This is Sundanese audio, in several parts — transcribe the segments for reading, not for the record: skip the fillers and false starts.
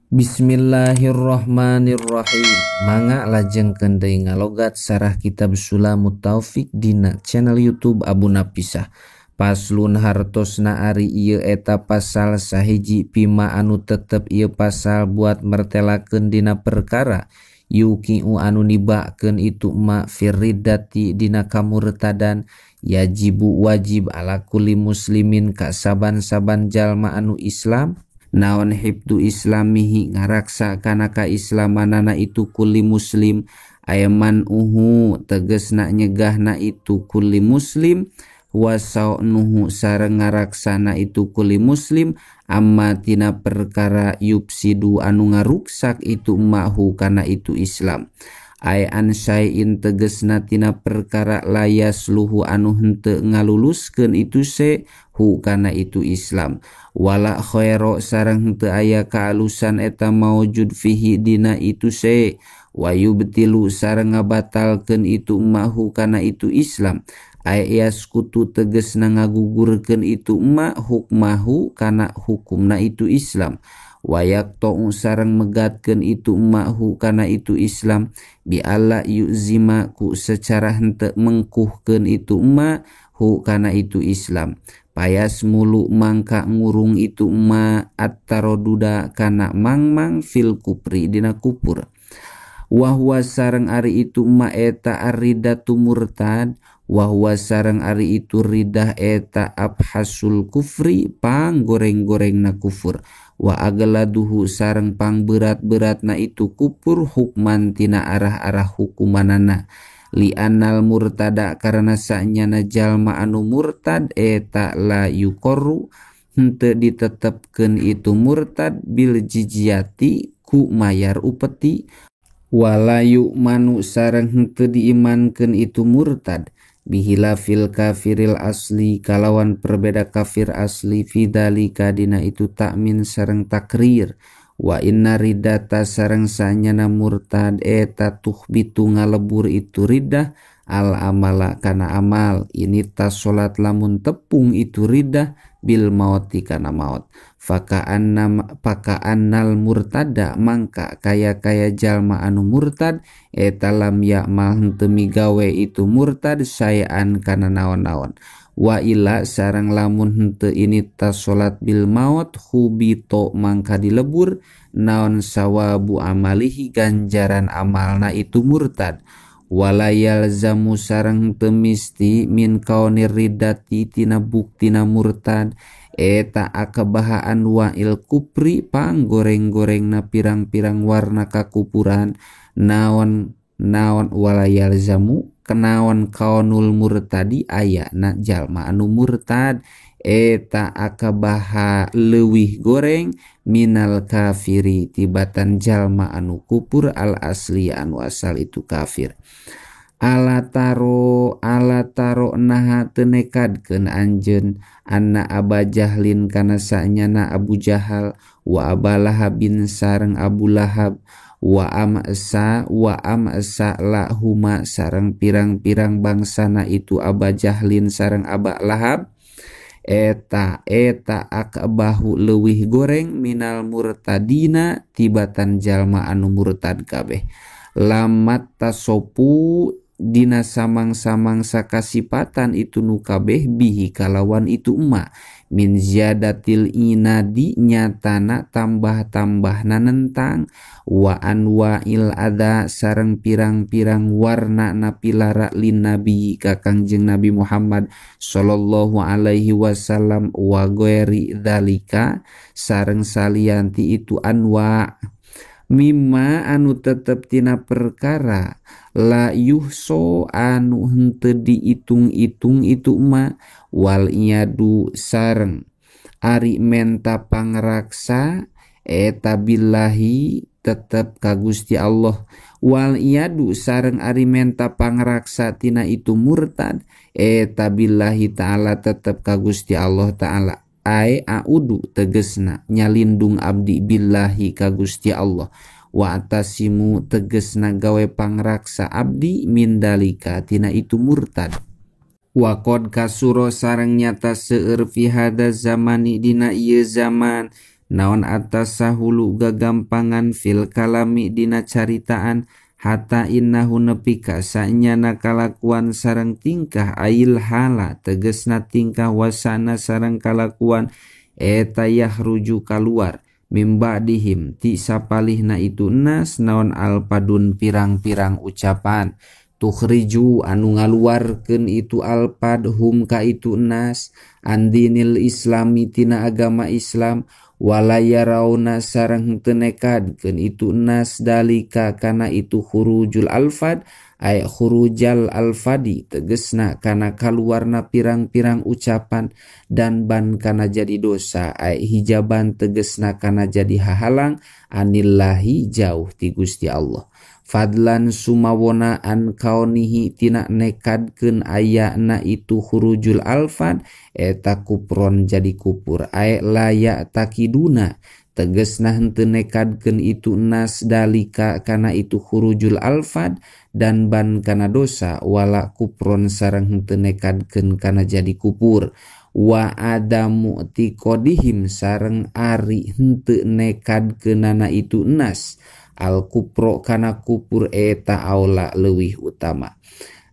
Bismillahirrahmanirrahim. Mangga lajengkeun deui ngalogat sarah kitab Sulamut Taufik dina channel YouTube Abu Napisah. Paslun hartosna ari ieu eta pasal sahiji pima anu tetep ieu pasal buat mertelakeun dina perkara yukiu anu nibakeun itu ma firridati dina kamurtadan yajibu wajib ala kulli muslimin ka saban-saban jalma anu Islam naon hibdu islamihi ngaraksa kana kaislamanana itu kulli muslim ayaman tegesna nyegahna itu kulli muslim wasaunuhu sareng ngaraksana itu kulli muslim amma tina perkara yupsidu anu ngaruksak itu mahu kana itu Islam ay ansyain tegesna tina perkara layas luhu anu henteu ngaluluskeun itu se hu kana itu Islam wala khairo sareng henteu aya kaalusan eta maujud fihi dina itu se wa yubtilu sareng ngabatalkeun itu mahu kana itu Islam ay yaskutu tegesna ngagugurkeun itu ma hukmahu kana hukumna itu Islam wayak to'u sareng megatkeun itu mahu kana itu Islam bi alla yuzima ku secara henteu mengkuhkeun itu ma hu kana itu Islam payas mulu mangka ngurung itu ma at-taroduda kana mangmang fil kupri dina kupur wahwa sareng ari itu ma eta aridatu murtad wahwa sareng ari itu ridah eta abhasul kufri pang goreng-gorengna kufur wa agladuhu sareng pang berat-beratna itu kufur hukman tina arah-arah hukumanana li anal murtada karena sanyana jalma anu murtad eta la yuqarru henteu ditetepkeun itu murtad bil jizyati ku mayar upeti walayu manu sareng henteu diimankeun itu murtad bihilafil kafiril asli kalawan perbeda kafir asli fidalika dina itu takmin sareng takrir wa inna ridata sareng sanyana murtad eta tuhbitu ngalebur itu ridah al amala kana amal ini tas salat lamun tepung itu ridah bil mauti kana maut faka'annal murtada mangka kaya jalma anu murtad eta lam ya'mal henteu migawe itu murtad sayaan kana naon-naon wa ila sareng lamun henteu ini tas salat bil maut hubito mangka dilebur naon sawabu amalihi ganjaran amalna itu murtad walayal zamu sareng teu misti min kaunir ridati tina buktina murtad eta akabahaan wa'il kupri pang goreng-gorengna pirang-pirang warna kakupuran naon walayal zamu kenaon kaunul murtadi ayana jalma anu murtad eta akabaha leuwih goreng minal kafiri tibatan jalma anu kupur al asli anu asal itu kafir alataro naha tenekadkeun anjeun anna Aba Jahlin kana sanyana Abu Jahal wa Abalahabin sareng Abu Lahab wa amsa lahuma sareng pirang-pirang bangsana itu Aba Jahlin sareng Aba Lahab eta akabahu leuwih goreng minal murtadina tibatan jalma anu murtad kabeh lamat tasopu dina samang-samang sakasipatan itu nu kabeh bihi kalawan itu emak min ziyadatil inadi nyatana tambah-tambahna nentang wa anwa'il ada sareng pirang-pirang warna napilara lin nabi ka Kangjeng Nabi Muhammad sallallahu alaihi wasallam wa ghairi dzalika sareng salianti itu anwa mimma anu tetep tina perkara la yuhso anu henteu diitung-itung itu ma wal iyadu sareng ari menta pangraksa eta billahi tetep ka Gusti Allah wal iyadu sareng ari menta pangraksa tina itu murtad eta billahi ta'ala tetep ka Gusti Allah ta'ala ay a'udu tegesna nyalindung abdi billahi ka Gusti Allah wa atasimu tegesna gawe pangraksa abdi mindalika tina itu murtad wa qad kasuro sareng nyata seueur fi hada zamani dina ieu zaman naon atas sahulu gagampangan fil kalami dina caritaan hatta innahu nepi ka sanyana kalakuan sareng tingkah ail hala tegesna tingkah wasana sareng kalakuan eta yahruju kaluar mimba dihim ti sapalihna itu nas naon alpadun pirang-pirang ucapan tukhriju anu ngaluarkeun itu alpad hum ka itu nas andinil islami tina agama Islam walaya rauna sareng teu nekadkeun itu nas dalika kana itu khurujul alfad ay khurujal alfadi tegesna kana kaluarna pirang-pirang ucapan dan ban kana jadi dosa ay hijaban tegesna kana jadi hahalang anillahi jauh ti Gusti Allah fadlan sumawona an kaunihi tina nekadkeun ayana itu khurujul alfad eta kupron jadi kupur ay layak takiduna tegesna henteu nekadkeun itu nas dalika kana itu khurujul alfad dan ban kana dosa wala kupron sareng henteu nekadkeun kana jadi kupur wa adamu tiqodihim sareng ari henteu nekadkeunana itu nas al kupro kana kupur eta aula leuwih utama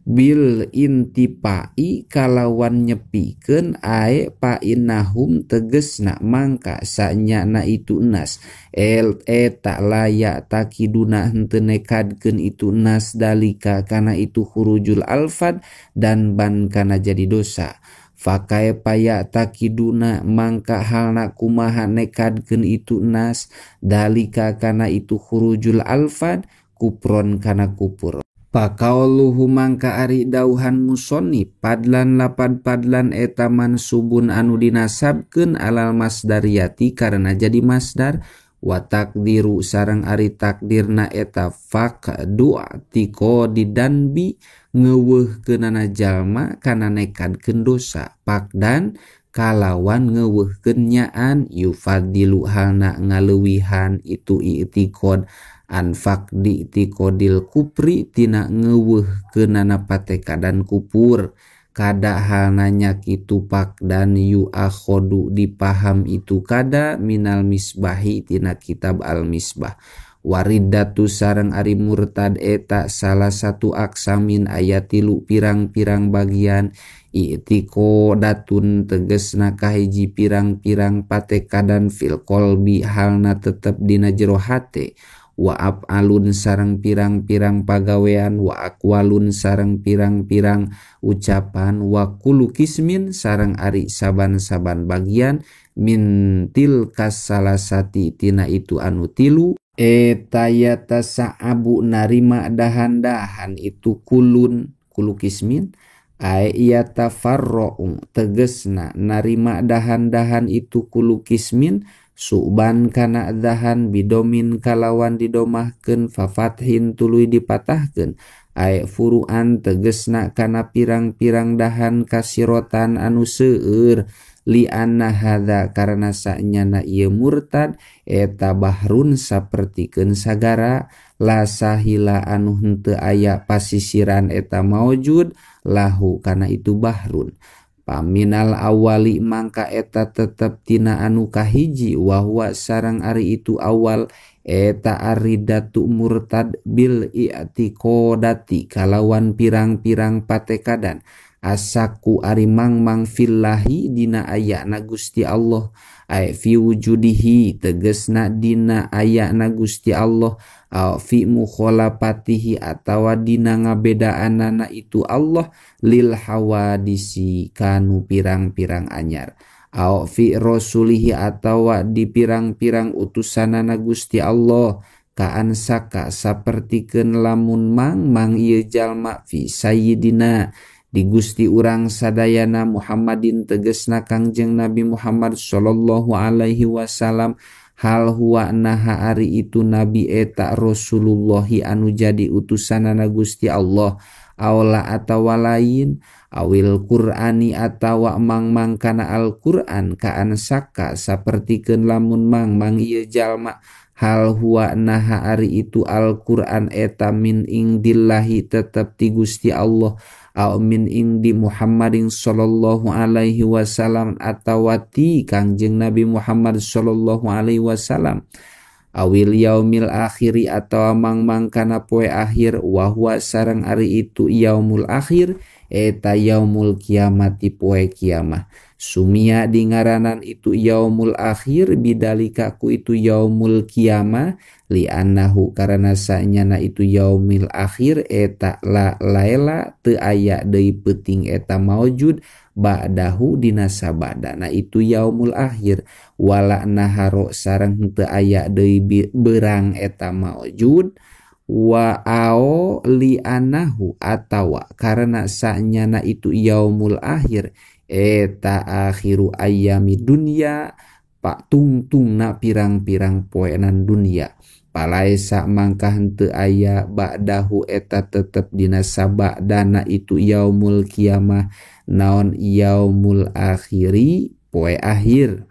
bil intipai kalawan nyepikeun ae painahum tegesna mangka sanyana itu nas eta layak takiduna henteu nekadkeun itu nas dalika kana itu khurujul alfad dan ban kana jadi dosa Fakai paya takiduna mangka halna kumaha nekadkeun itu nas dalika kana itu khurujul alfad kupron kana kupur. Pakauluhu mangka ari dauhan musoni padlan lapad padlan eta mansubun anu dinasabkeun alal masdariyati karena jadi masdar wa takdiru sareng ari takdirna eta faqdu tiko didanbi ngeuweuhkeunana jalma kana nekadkeun dosa pakdan kalawan ngeuweuhkeun nyaan yufadilu halna ngaleuwihan itu i'tiqad anfak di tikodil kupri tina ngeuweuhkeunana patekadan kupur kada halna nyakitu pakdan yu akhodu dipaham itu kada minal misbahi tina kitab al misbah waridatu sareng ari murtad eta salah satu aksamin ayatilu pirang-pirang bagian i'tiqadatun tegesna kahiji pirang-pirang patekadan fil qalbi halna tetep dina jero hate wa af'alun sareng pirang-pirang pagawean wa aqwalun sareng pirang-pirang ucapan wa kullu kismin sareng ari saban-saban bagian min tilkas salasati tina itu anu tilu etayata sa'abu narima dahan-dahan itu kulun kulu kismin ayata farro'u tegesna narima dahan-dahan itu kulu kismin suban kana dahan bidomin kalawan didomahkeun fafathin tuluy dipatahkeun ay furuan tegesna kana pirang-pirang dahan kasirotan anu seueur li anna hadza karena sanyana ieu murtad eta bahrun sapertikeun sagara la sahila anu henteu aya pasisiran eta maujud lahu kana itu bahrun paminal awali mangka eta tetep tina anu kahiji wahwa sarang ari itu awal eta aridatu murtad bil i'tiqadati kalawan pirang-pirang patekadan asaku ari mangmang fillahi dina ayana Gusti Allah ay fi wujudihi tegesna dina ayana Gusti Allah au fi mukhalafatihi atawa dina ngabedaanana itu Allah lil hawadisi kanu pirang-pirang anyar au fi rasulihi atawa di pirang-pirang utusanana Gusti Allah kaan saka sapertikeun lamun mang ieu jalma fi sayyidina di Gusti urang sadayana Muhammadin tegesna Kangjeng Nabi Muhammad sallallahu alaihi wasallam hal huwa naha ari itu nabi eta Rasulullahi anu jadi utusanana Gusti Allah aula atawa lain awil Qur'ani atawa mangmang kana Al-Qur'an kaan saka sapertikeun lamun mangmang ieu jalma hal huwa naha ari itu Al-Qur'an eta min ingdillahi tetep ti Gusti Allah au min indi Muhammadin sallallahu alaihi wasallam atawati Kangjeng Nabi Muhammad sallallahu alaihi wasallam awil yaumil akhiri atau mang kana poe akhir wahwa sareng ari itu yaumul akhir eta yaumul kiamati poe kiamah sumia di ngaranan itu yaumul akhir bidalika ku itu yaumul kiamah li annahu karena sanyana itu yaumil akhir eta la laila teu aya deui peuting eta maujud ba'dahu dina sabadana itu yaumul akhir wala naharo sareng teu aya deui berang eta maujud wa ao li anahu atawa karena sanyana itu yaumul akhir eta akhiru ayami dunya pak tungtungna pirang-pirang poenan dunia palaesa mangka henteu aya ba'dahu eta tetep dina sabadana itu yaumul kiamah naon yaumul akhiri poe akhir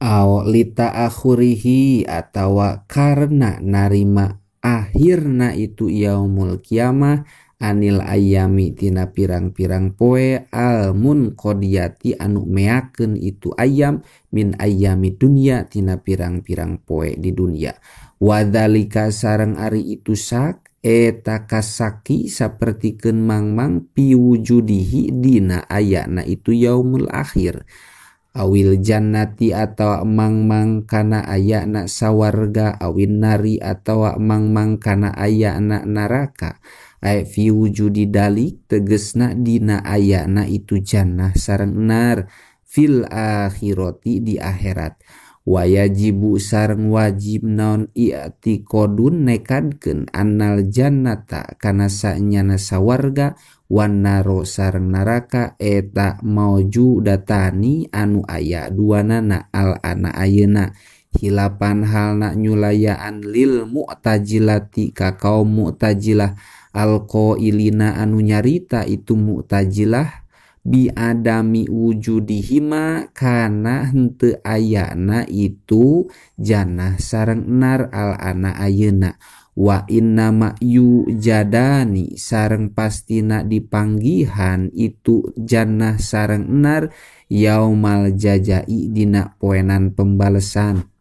aw lita akhurihi atawa karena narima akhirna itu yaumul kiamah anil ayami tina pirang-pirang poe al munqadiyati anu meakeun itu ayam min ayami dunia tina pirang-pirang poe di dunia wadzalika sareng ari itu sak eta kasaki sapertikeun mangmang piwujudihi dina ayana itu yaumul akhir awil jannati atau mangmang kana ayana sawarga awin nari atau mangmang kana ayana naraka ay fi wujudi dalik tegesna dina ayana itu jannah sareng nar fil akhirati di akhirat wayajibu sareng wajib naon i'tiqadun nekadkeun annal jannata kana sanyana sawarga wan naro sareng neraka eta maujudatani anu aya duanana al ana ayeuna hilapan halna nyulayaan lil mu'tazilati ka kaum mu'tazilah alqailina anu nyarita itu mu'tazilah bi adami wujudihima kana henteu ayana itu jannah sareng nar al ana ayeuna wa inna ma yujadani sareng pastina dipanggihan itu jannah sareng nar yaumal jajai dina poenan pembalesan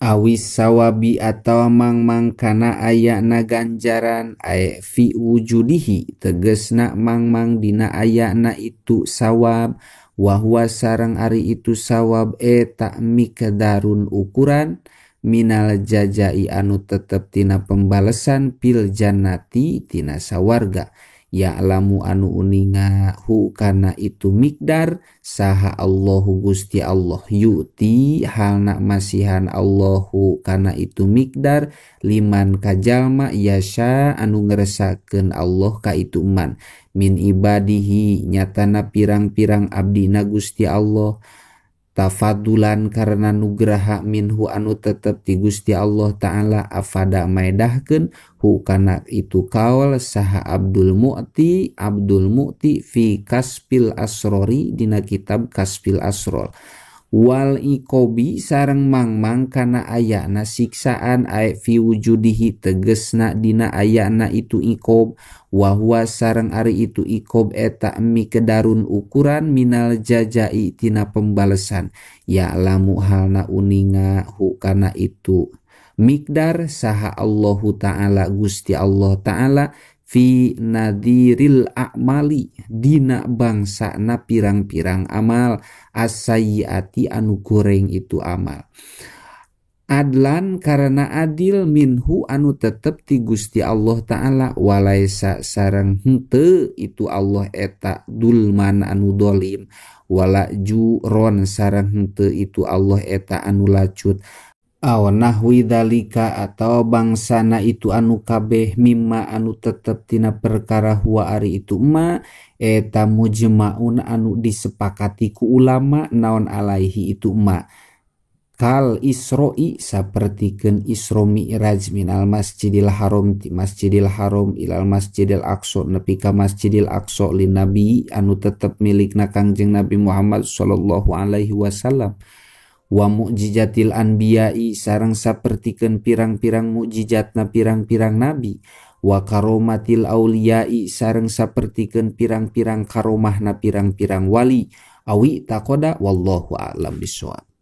awis sawabi atau mangmang kana ayana ganjaran ay fi wujudihi tegesna mangmang dina ayana itu sawab wahwa sareng ari itu sawab eta mikdarun ukuran minal jajai anu tetep tina pembalesan pil jannati tina sawarga ya'lamu anu uninga hu kana itu mikdar saha Allahu Gusti Allah yuti halna masihan Allahu kana itu mikdar liman kajalma yasha anu ngeresakeun Allah ka itu man min ibadihi nyatana pirang-pirang abdina Gusti Allah tafadulan karena nugraha minhu anu tetep ti Gusti Allah Ta'ala afada maedahkeun hu kana itu kaul saha Abdul Mu'ti fi Kasfil Asrori dina kitab Kasfil Asror wal iqobi sareng mangmang kana ayana siksaan ay fi wujudihi tegesna dina ayana itu iqob wa huwa sareng ari itu iqob eta mikedarun ukuran minal jajai tina pembalesan ya'lamu halna uninga hu kana itu mikdar saha Allahu Ta'ala Gusti Allah Ta'ala fi nadiril a'mali dina bangsa na pirang-pirang amal as-sayyiati anu goreng itu amal adlan karena adil minhu anu tetep ti Gusti Allah Ta'ala walaisa sareng henteu itu Allah eta dulman anu dolim wala juron sareng henteu itu Allah eta anu lacut aw nahwi dalika atau bangsana itu anu kabeh mimma anu tetep tina perkara huwa ari itu ma eta mujma'un anu disepakati ku ulama naon alaihi itu ma kal isro'i sapertikeun isra mi'raj minal masjidil haram ti masjidil haram ilal masjidil aqsa nepi ka masjidil aqsa lin nabi anu tetep milikna Kangjeng Nabi Muhammad sallallahu alaihi wasallam wa mu'jizatil anbiya'i sareng sapertikeun pirang-pirang mukjizatna pirang-pirang nabi wa karomatil auliyai sareng sapertikeun pirang-pirang karomahna pirang-pirang wali awi takoda wallahu a'lam bishawab.